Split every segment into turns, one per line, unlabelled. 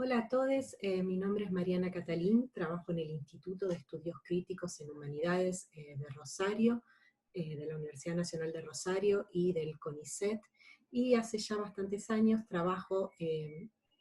Hola a todos, mi nombre es Mariana Catalín, trabajo en el Instituto de Estudios Críticos en Humanidades de Rosario, de la Universidad Nacional de Rosario y del CONICET, y hace ya bastantes años trabajo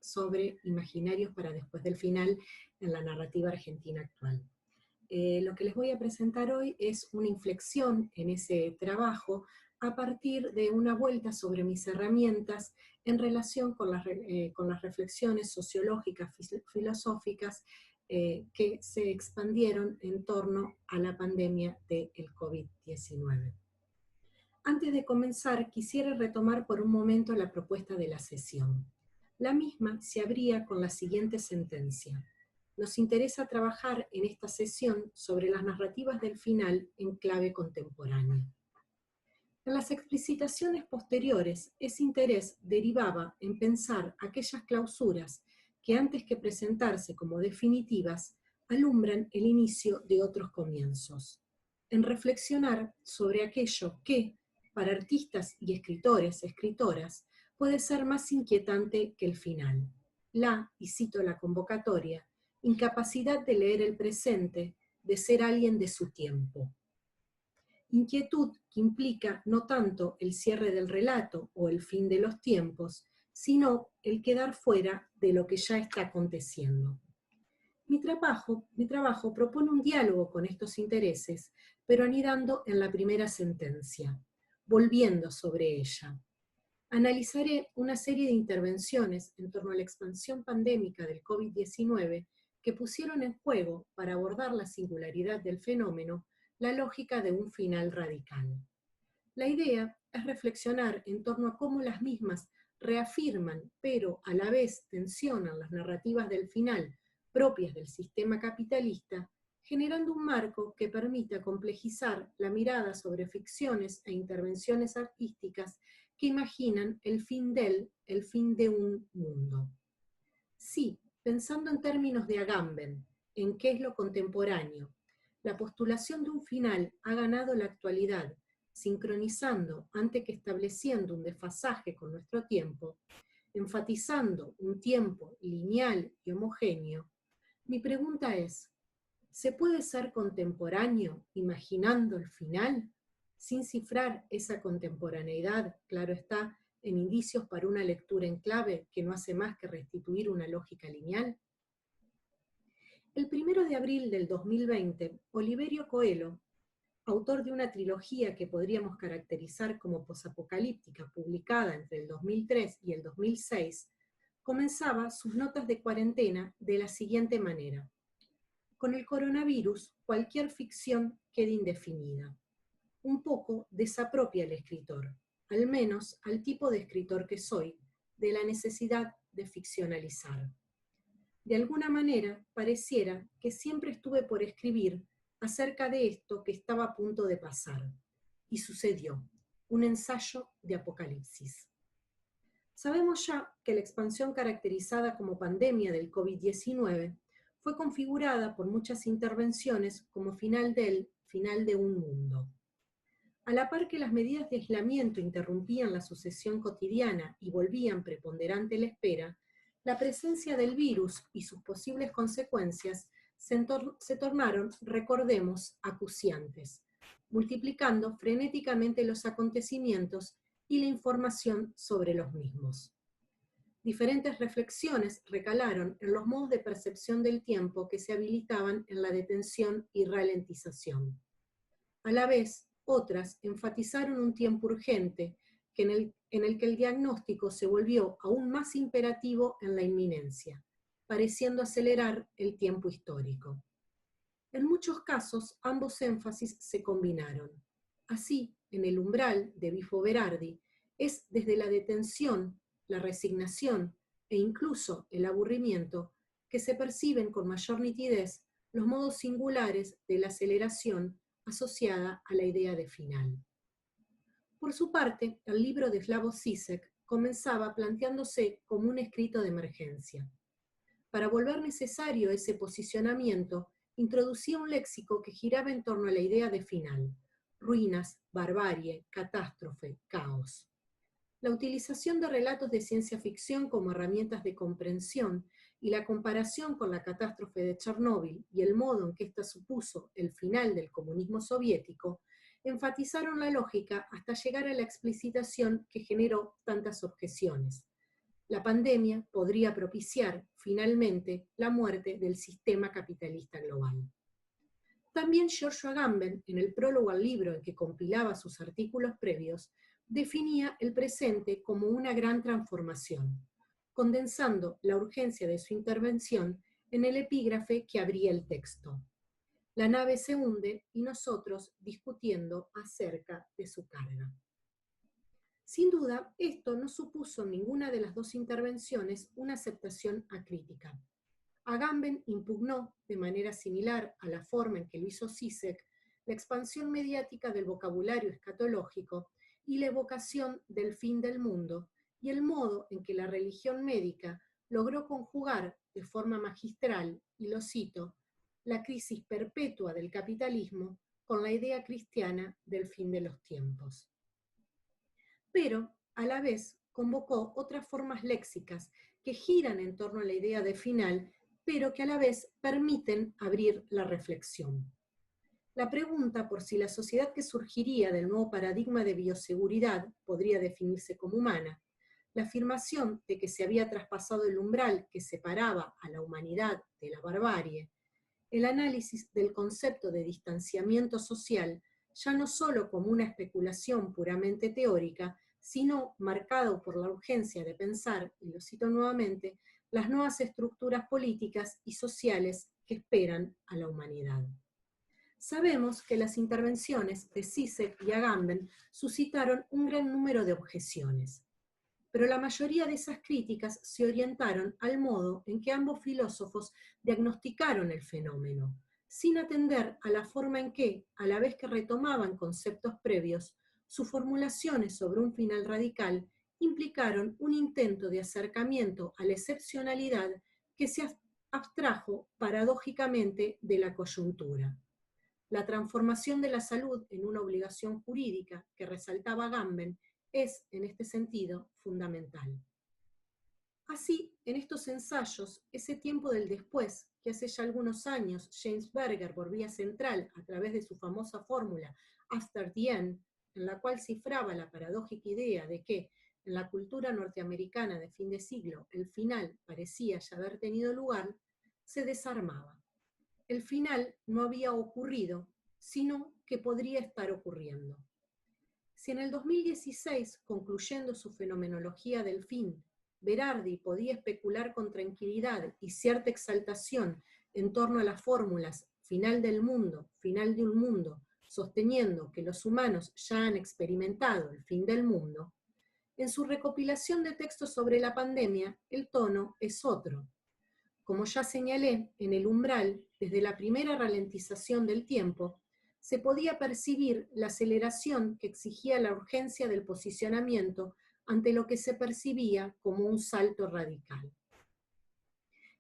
sobre imaginarios para después del final en la narrativa argentina actual. Lo que les voy a presentar hoy es una inflexión en ese trabajo a partir de una vuelta sobre mis herramientas en relación con las reflexiones sociológicas, filosóficas que se expandieron en torno a la pandemia del COVID-19. Antes de comenzar, quisiera retomar por un momento la propuesta de la sesión. La misma se abría con la siguiente sentencia: nos interesa trabajar en esta sesión sobre las narrativas del final en clave contemporánea. En las explicitaciones posteriores, ese interés derivaba en pensar aquellas clausuras que antes que presentarse como definitivas, alumbran el inicio de otros comienzos, en reflexionar sobre aquello que, para artistas y escritores, escritoras, puede ser más inquietante que el final. Y cito la convocatoria, incapacidad de leer el presente, de ser alguien de su tiempo. Inquietud que implica no tanto el cierre del relato o el fin de los tiempos, sino el quedar fuera de lo que ya está aconteciendo. Mi trabajo propone un diálogo con estos intereses, pero anidando en la primera sentencia, volviendo sobre ella. Analizaré una serie de intervenciones en torno a la expansión pandémica del COVID-19 que pusieron en juego, para abordar la singularidad del fenómeno, la lógica de un final radical. La idea es reflexionar en torno a cómo las mismas reafirman, pero a la vez tensionan las narrativas del final propias del sistema capitalista, generando un marco que permita complejizar la mirada sobre ficciones e intervenciones artísticas que imaginan el fin de un mundo. Sí, pensando en términos de Agamben, en qué es lo contemporáneo, la postulación de un final ha ganado la actualidad, sincronizando antes que estableciendo un desfasaje con nuestro tiempo, enfatizando un tiempo lineal y homogéneo. Mi pregunta es, ¿se puede ser contemporáneo imaginando el final? Sin cifrar esa contemporaneidad, claro está, en indicios para una lectura en clave que no hace más que restituir una lógica lineal. El 1 de abril del 2020, Oliverio Coelho, autor de una trilogía que podríamos caracterizar como posapocalíptica, publicada entre el 2003 y el 2006, comenzaba sus notas de cuarentena de la siguiente manera: con el coronavirus, cualquier ficción queda indefinida. Un poco desapropia al escritor, al menos al tipo de escritor que soy, de la necesidad de ficcionalizar. De alguna manera, pareciera que siempre estuve por escribir acerca de esto que estaba a punto de pasar. Y sucedió, un ensayo de apocalipsis. Sabemos ya que la expansión caracterizada como pandemia del COVID-19 fue configurada por muchas intervenciones como final de un mundo. A la par que las medidas de aislamiento interrumpían la sucesión cotidiana y volvían preponderante la espera, la presencia del virus y sus posibles consecuencias se tornaron, recordemos, acuciantes, multiplicando frenéticamente los acontecimientos y la información sobre los mismos. Diferentes reflexiones recalaron en los modos de percepción del tiempo que se habilitaban en la detención y ralentización. A la vez, otras enfatizaron un tiempo urgente en el que el diagnóstico se volvió aún más imperativo en la inminencia, pareciendo acelerar el tiempo histórico. En muchos casos, ambos énfasis se combinaron. Así, en El umbral, de Bifo Berardi, es desde la detención, la resignación e incluso el aburrimiento que se perciben con mayor nitidez los modos singulares de la aceleración asociada a la idea de final. Por su parte, el libro de Slavoj Žižek comenzaba planteándose como un escrito de emergencia. Para volver necesario ese posicionamiento, introducía un léxico que giraba en torno a la idea de final: ruinas, barbarie, catástrofe, caos. La utilización de relatos de ciencia ficción como herramientas de comprensión y la comparación con la catástrofe de Chernóbil y el modo en que ésta supuso el final del comunismo soviético, enfatizaron la lógica hasta llegar a la explicitación que generó tantas objeciones. La pandemia podría propiciar, finalmente, la muerte del sistema capitalista global. También Giorgio Agamben, en el prólogo al libro en que compilaba sus artículos previos, definía el presente como una gran transformación, condensando la urgencia de su intervención en el epígrafe que abría el texto. La nave se hunde y nosotros discutiendo acerca de su carga. Sin duda, esto no supuso en ninguna de las dos intervenciones una aceptación acrítica. Agamben impugnó, de manera similar a la forma en que lo hizo Zizek, la expansión mediática del vocabulario escatológico y la evocación del fin del mundo, y el modo en que la religión médica logró conjugar de forma magistral, y lo cito, la crisis perpetua del capitalismo con la idea cristiana del fin de los tiempos. Pero, a la vez, convocó otras formas léxicas que giran en torno a la idea de final, pero que a la vez permiten abrir la reflexión. La pregunta por si la sociedad que surgiría del nuevo paradigma de bioseguridad podría definirse como humana, la afirmación de que se había traspasado el umbral que separaba a la humanidad de la barbarie, el análisis del concepto de distanciamiento social, ya no solo como una especulación puramente teórica, sino marcado por la urgencia de pensar, y lo cito nuevamente, las nuevas estructuras políticas y sociales que esperan a la humanidad. Sabemos que las intervenciones de Zizek y Agamben suscitaron un gran número de objeciones, pero la mayoría de esas críticas se orientaron al modo en que ambos filósofos diagnosticaron el fenómeno, sin atender a la forma en que, a la vez que retomaban conceptos previos, sus formulaciones sobre un final radical implicaron un intento de acercamiento a la excepcionalidad que se abstrajo paradójicamente de la coyuntura. La transformación de la salud en una obligación jurídica que resaltaba Agamben es, en este sentido, fundamental. Así, en estos ensayos, ese tiempo del después, que hace ya algunos años James Berger volvía central a través de su famosa fórmula After the End, en la cual cifraba la paradójica idea de que, en la cultura norteamericana de fin de siglo, el final parecía ya haber tenido lugar, se desarmaba. El final no había ocurrido, sino que podría estar ocurriendo. Si en el 2016, concluyendo su fenomenología del fin, Berardi podía especular con tranquilidad y cierta exaltación en torno a las fórmulas final del mundo, final de un mundo, sosteniendo que los humanos ya han experimentado el fin del mundo, en su recopilación de textos sobre la pandemia, el tono es otro. Como ya señalé, en el umbral, desde la primera ralentización del tiempo, se podía percibir la aceleración que exigía la urgencia del posicionamiento ante lo que se percibía como un salto radical.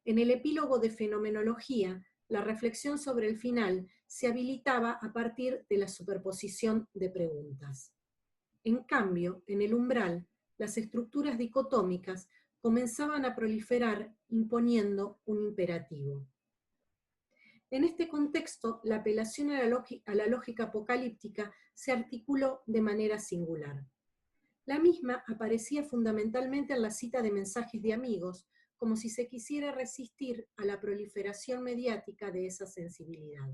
En el epílogo de Fenomenología, la reflexión sobre el final se habilitaba a partir de la superposición de preguntas. En cambio, en el umbral, las estructuras dicotómicas comenzaban a proliferar imponiendo un imperativo. En este contexto, la apelación a la lógica apocalíptica se articuló de manera singular. La misma aparecía fundamentalmente en la cita de mensajes de amigos, como si se quisiera resistir a la proliferación mediática de esa sensibilidad.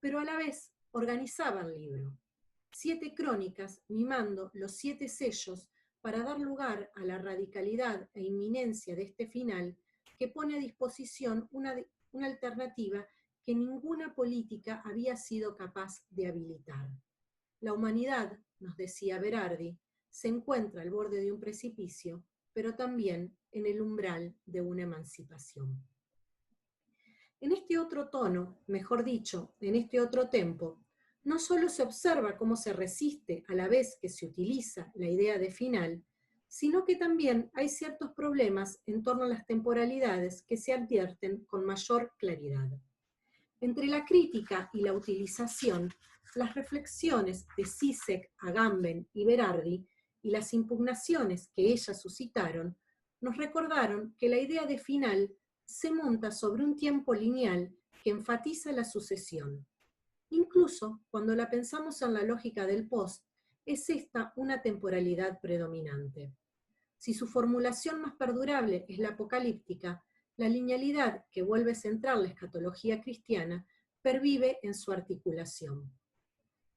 Pero a la vez organizaba el libro. 7 crónicas mimando los 7 sellos para dar lugar a la radicalidad e inminencia de este final que pone a disposición una alternativa que ninguna política había sido capaz de habilitar. La humanidad, nos decía Berardi, se encuentra al borde de un precipicio, pero también en el umbral de una emancipación. En este otro tono, mejor dicho, en este otro tempo, no solo se observa cómo se resiste a la vez que se utiliza la idea de final, sino que también hay ciertos problemas en torno a las temporalidades que se advierten con mayor claridad. Entre la crítica y la utilización, las reflexiones de Zizek, Agamben y Berardi y las impugnaciones que ellas suscitaron, nos recordaron que la idea de final se monta sobre un tiempo lineal que enfatiza la sucesión. Incluso cuando la pensamos en la lógica del post, es esta una temporalidad predominante. Si su formulación más perdurable es la apocalíptica, la linealidad que vuelve central la escatología cristiana pervive en su articulación.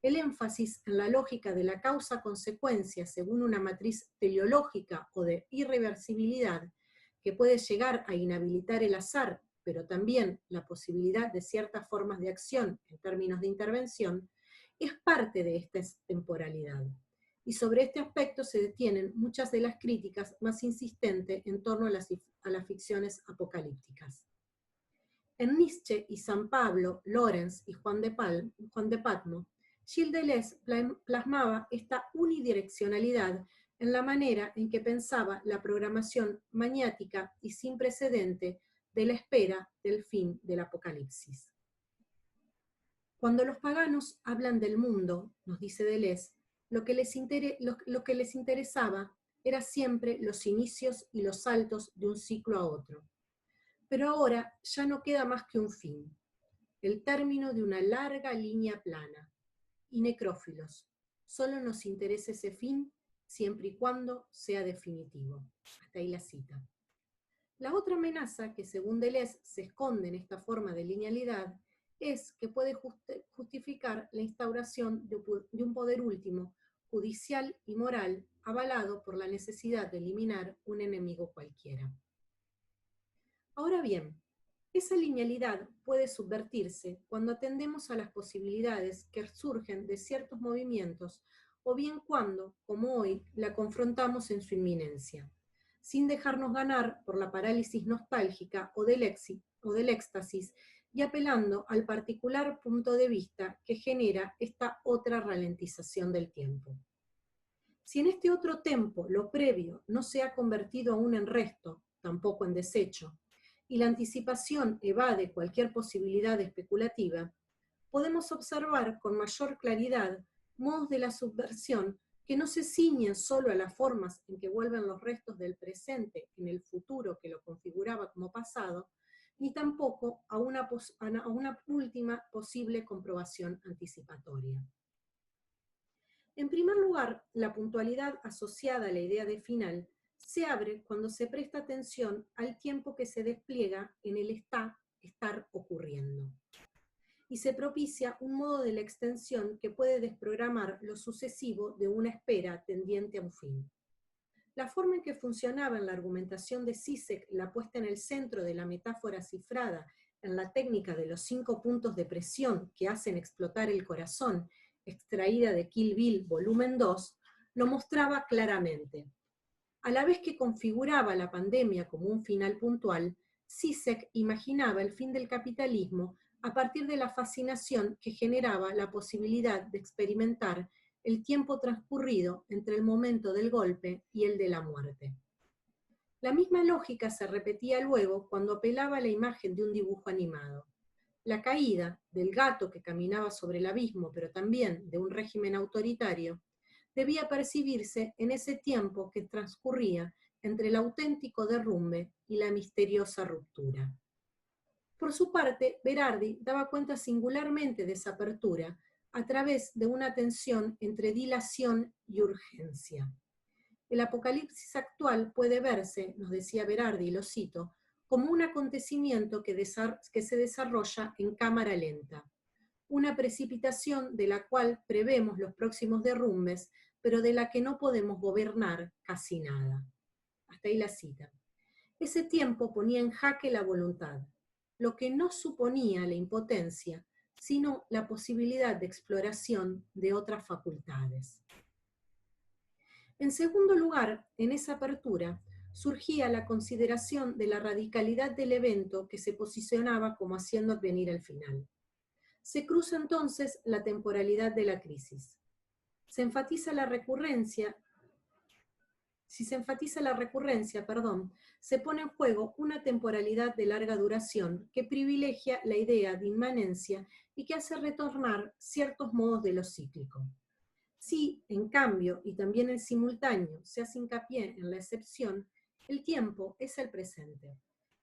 El énfasis en la lógica de la causa-consecuencia según una matriz teleológica o de irreversibilidad que puede llegar a inhabilitar el azar, pero también la posibilidad de ciertas formas de acción en términos de intervención, es parte de esta temporalidad. Y sobre este aspecto se detienen muchas de las críticas más insistentes en torno a las ficciones apocalípticas. En Nietzsche y San Pablo, Lorenz y Juan de Patmo, Gilles Deleuze plasmaba esta unidireccionalidad en la manera en que pensaba la programación maniática y sin precedente de la espera del fin del apocalipsis. Cuando los paganos hablan del mundo, nos dice Deleuze, lo que les interesaba era siempre los inicios y los saltos de un ciclo a otro. Pero ahora ya no queda más que un fin, el término de una larga línea plana. Y necrófilos, solo nos interesa ese fin siempre y cuando sea definitivo. Hasta ahí la cita. La otra amenaza que según Deleuze se esconde en esta forma de linealidad es que puede justificar la instauración de un poder último, judicial y moral, avalado por la necesidad de eliminar un enemigo cualquiera. Ahora bien, esa linealidad puede subvertirse cuando atendemos a las posibilidades que surgen de ciertos movimientos o bien cuando, como hoy, la confrontamos en su inminencia, sin dejarnos ganar por la parálisis nostálgica o del éxtasis y apelando al particular punto de vista que genera esta otra ralentización del tiempo. Si en este otro tiempo lo previo no se ha convertido aún en resto, tampoco en desecho, y la anticipación evade cualquier posibilidad especulativa, podemos observar con mayor claridad modos de la subversión que no se ciñen solo a las formas en que vuelven los restos del presente en el futuro que lo configuraba como pasado, ni tampoco a una última posible comprobación anticipatoria. En primer lugar, la puntualidad asociada a la idea de final se abre cuando se presta atención al tiempo que se despliega en el estar ocurriendo. Y se propicia un modo de la extensión que puede desprogramar lo sucesivo de una espera tendiente a un fin. La forma en que funcionaba en la argumentación de Zizek la puesta en el centro de la metáfora cifrada en la técnica de los 5 puntos de presión que hacen explotar el corazón, extraída de Kill Bill, volumen 2, lo mostraba claramente. A la vez que configuraba la pandemia como un final puntual, Zizek imaginaba el fin del capitalismo a partir de la fascinación que generaba la posibilidad de experimentar el tiempo transcurrido entre el momento del golpe y el de la muerte. La misma lógica se repetía luego cuando apelaba a la imagen de un dibujo animado. La caída del gato que caminaba sobre el abismo, pero también de un régimen autoritario, debía percibirse en ese tiempo que transcurría entre el auténtico derrumbe y la misteriosa ruptura. Por su parte, Berardi daba cuenta singularmente de esa apertura a través de una tensión entre dilación y urgencia. El apocalipsis actual puede verse, nos decía Berardi, y lo cito, como un acontecimiento que se desarrolla en cámara lenta, una precipitación de la cual prevemos los próximos derrumbes, pero de la que no podemos gobernar casi nada. Hasta ahí la cita. Ese tiempo ponía en jaque la voluntad, lo que no suponía la impotencia, sino la posibilidad de exploración de otras facultades. En segundo lugar, en esa apertura, surgía la consideración de la radicalidad del evento que se posicionaba como haciendo advenir el final. Se cruza entonces la temporalidad de la crisis. Si se enfatiza la recurrencia, se pone en juego una temporalidad de larga duración que privilegia la idea de inmanencia y que hace retornar ciertos modos de lo cíclico. Si, en cambio, y también en simultáneo, se hace hincapié en la excepción, el tiempo es el presente.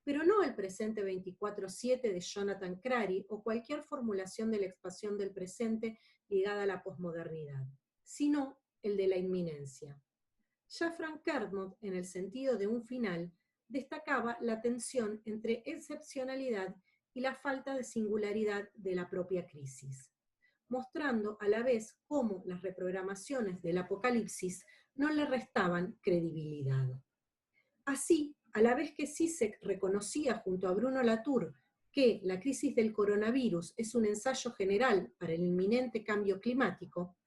pero no el presente 24/7 de Jonathan Crary o cualquier formulación de la expansión del presente ligada a la posmodernidad, sino el de la inminencia. Ya Frank Kermode, en el sentido de un final, destacaba la tensión entre excepcionalidad y la falta de singularidad de la propia crisis, mostrando a la vez cómo las reprogramaciones del apocalipsis no le restaban credibilidad. Así, a la vez que Zizek reconocía junto a Bruno Latour que la crisis del coronavirus es un ensayo general para el inminente cambio climático,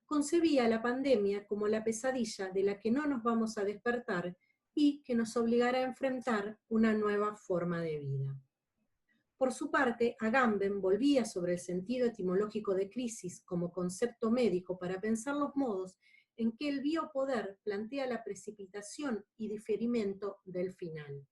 concebía la pandemia como la pesadilla de la que no nos vamos a despertar y que nos obligará a enfrentar una nueva forma de vida. Por su parte, Agamben volvía sobre el sentido etimológico de crisis como concepto médico para pensar los modos en que el biopoder plantea la precipitación y diferimiento del final.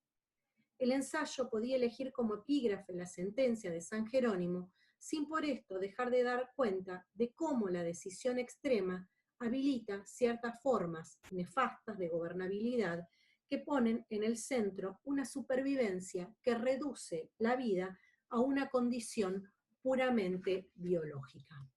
El ensayo podía elegir como epígrafe la sentencia de San Jerónimo, sin por esto dejar de dar cuenta de cómo la decisión extrema habilita ciertas formas nefastas de gobernabilidad que ponen en el centro una supervivencia que reduce la vida a una condición puramente biológica.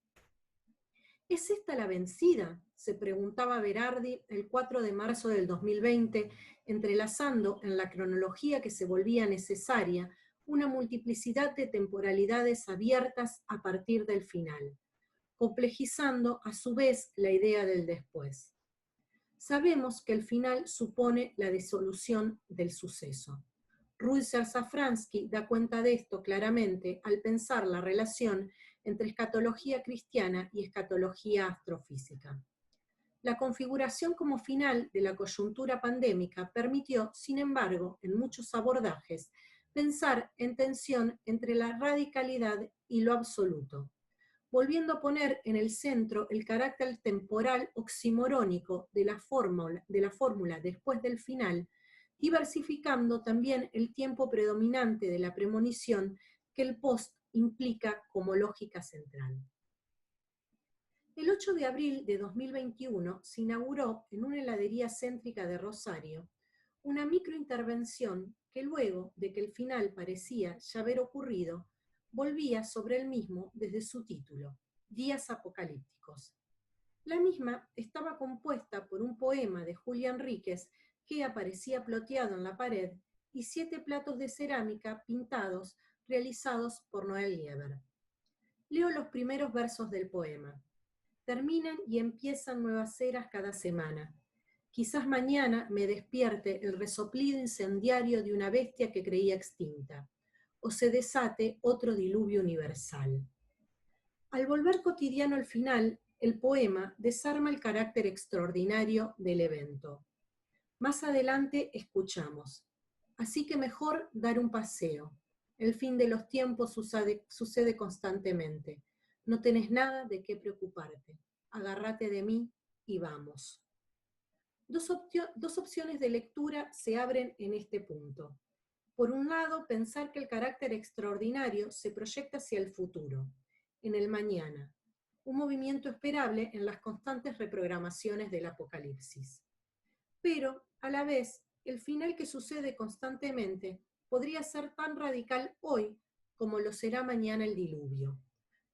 ¿Es esta la vencida?, se preguntaba Berardi el 4 de marzo del 2020, entrelazando en la cronología que se volvía necesaria una multiplicidad de temporalidades abiertas a partir del final, complejizando a su vez la idea del después. Sabemos que el final supone la disolución del suceso. Ruizer Safransky da cuenta de esto claramente al pensar la relación entre escatología cristiana y escatología astrofísica. La configuración como final de la coyuntura pandémica permitió, sin embargo, en muchos abordajes, pensar en tensión entre la radicalidad y lo absoluto, volviendo a poner en el centro el carácter temporal oximorónico de la fórmula después del final, diversificando también el tiempo predominante de la premonición que el post implica como lógica central. El 8 de abril de 2021 se inauguró en una heladería céntrica de Rosario una microintervención que luego de que el final parecía ya haber ocurrido, volvía sobre el mismo desde su título, Días Apocalípticos. La misma estaba compuesta por un poema de Julia Enríquez que aparecía ploteado en la pared y 7 platos de cerámica pintados realizados por Noel Lieber. Leo los primeros versos del poema. Terminan y empiezan nuevas eras cada semana. Quizás mañana me despierte el resoplido incendiario de una bestia que creía extinta, o se desate otro diluvio universal. Al volver cotidiano al final, el poema desarma el carácter extraordinario del evento. Más adelante escuchamos, así que mejor dar un paseo. El fin de los tiempos sucede constantemente. No tenés nada de qué preocuparte. Agárrate de mí y vamos. Dos opciones de lectura se abren en este punto. Por un lado, pensar que el carácter extraordinario se proyecta hacia el futuro, en el mañana, un movimiento esperable en las constantes reprogramaciones del apocalipsis. Pero, a la vez, el final que sucede constantemente podría ser tan radical hoy como lo será mañana el diluvio,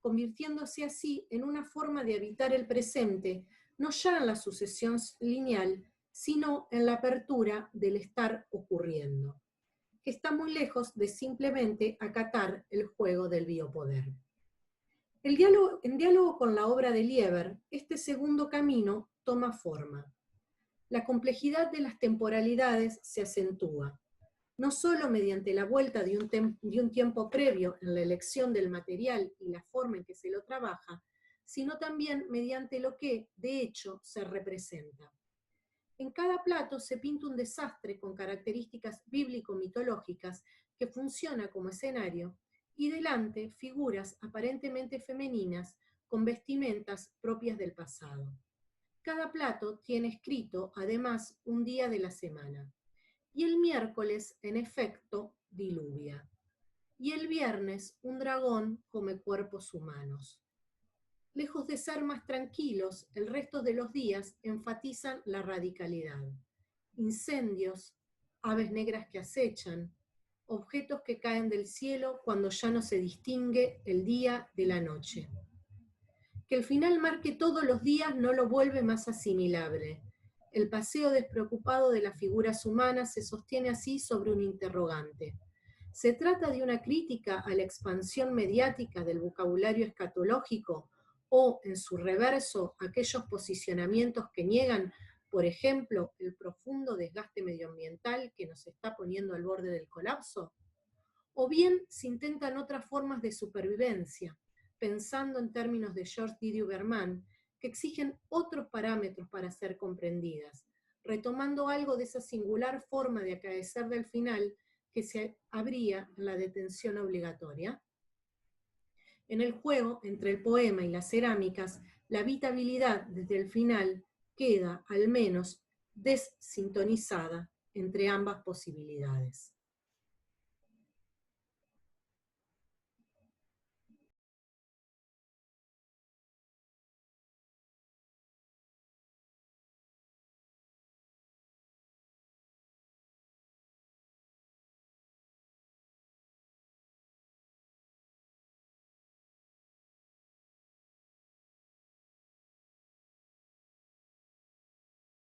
convirtiéndose así en una forma de habitar el presente, no ya en la sucesión lineal, sino en la apertura del estar ocurriendo, que está muy lejos de simplemente acatar el juego del biopoder. En diálogo con la obra de Lieber, este segundo camino toma forma. La complejidad de las temporalidades se acentúa, no solo mediante la vuelta de un tiempo previo en la elección del material y la forma en que se lo trabaja, sino también mediante lo que, de hecho, se representa. En cada plato se pinta un desastre con características bíblico-mitológicas que funciona como escenario, y delante figuras aparentemente femeninas con vestimentas propias del pasado. Cada plato tiene escrito, además, un día de la semana. Y el miércoles, en efecto, diluvia. Y el viernes, un dragón come cuerpos humanos. Lejos de ser más tranquilos, el resto de los días enfatizan la radicalidad. Incendios, aves negras que acechan, objetos que caen del cielo cuando ya no se distingue el día de la noche. Que el final marque todos los días no lo vuelve más asimilable. El paseo despreocupado de las figuras humanas se sostiene así sobre un interrogante. ¿Se trata de una crítica a la expansión mediática del vocabulario escatológico o, en su reverso, aquellos posicionamientos que niegan, por ejemplo, el profundo desgaste medioambiental que nos está poniendo al borde del colapso? ¿O bien se intentan otras formas de supervivencia, pensando en términos de George Didier Berman, que exigen otros parámetros para ser comprendidas, retomando algo de esa singular forma de acaecer del final que se abría en la detención obligatoria? En el juego entre el poema y las cerámicas, la habitabilidad desde el final queda, al menos, desintonizada entre ambas posibilidades.